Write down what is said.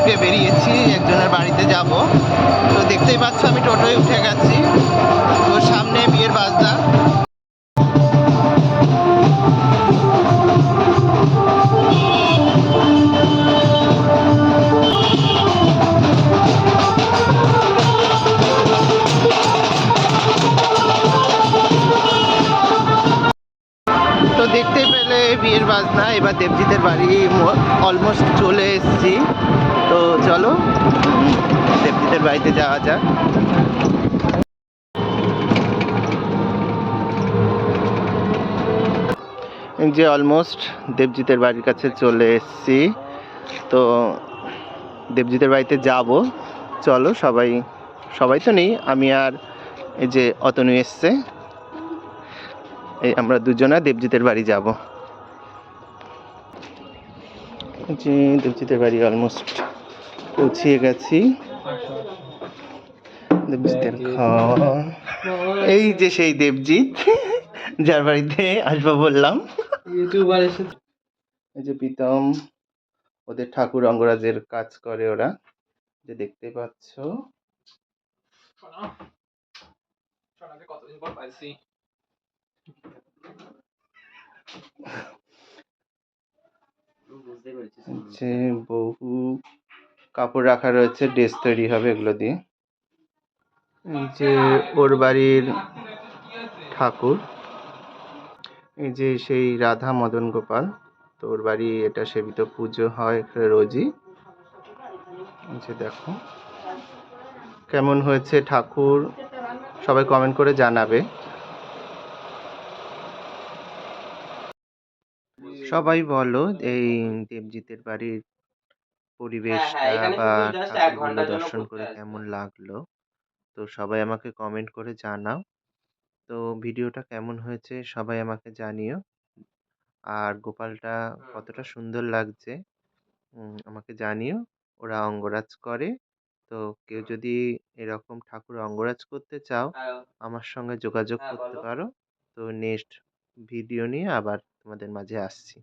আজকে বেরিয়েছি, একজনের বাড়িতে যাব। তো দেখতেই পাচ্ছ আমি টোটোয় উঠে গেছি। তো সামনে বিয়ের বাজনা। তো দেখতে পেলে বিয়ের বাজনা। এবার দেবজিতের বাড়ি অলমোস্ট চলে এসেছি। তো চলো দেবজিতের বাড়িতে যাওয়া যাক। যে অলমোস্ট দেবজিতের বাড়ির কাছে চলে এসেছি। তো দেবজিতের বাড়িতে যাব। চলো সবাই সবাই তো নেই, আমি আর এই যে অতনু এসছে, এই আমরা দুজনা দেবজিতের বাড়ি যাব। যে দেবজিতের বাড়ি অলমোস্ট পৌঁছিয়ে গেছি। দেবজিতের ঘর, এই যে সেই দেবজিৎ যার বাড়িতে আসবো বললাম। এই যে প্রীতম, ওদের ঠাকুর অঙ্গরাজের কাজ করে ওরা, যে দেখতে পাচ্ছ। যে বহু কাপড় রাখা রয়েছে, ড্রেস তৈরি হবে এগুলো দিয়ে। এই যে ওর বাড়ির ঠাকুর, এই যে সেই রাধা মদন গোপাল। তো ওর বাড়ি এটা সেবিত, পুজো হয় রোজই। এই যে দেখো কেমন হয়েছে ঠাকুর, সবাই কমেন্ট করে জানাবে। সবাই বলো এই দেবজিতের বাড়ির পরিবেশটা বা ঠাকুরগুলো দর্শন করে কেমন লাগলো। তো সবাই আমাকে কমেন্ট করে জানাও। তো ভিডিওটা কেমন হয়েছে সবাই আমাকে জানিও। আর গোপালটা কতটা সুন্দর লাগছে আমাকে জানিও। ওরা অঙ্গরাজ করে। তো কেউ যদি এরকম ঠাকুর অঙ্গরাজ করতে চাও আমার সঙ্গে যোগাযোগ করতে পারো। তো নেক্সট ভিডিও নিয়ে আবার তোমাদের মাঝে আসছি।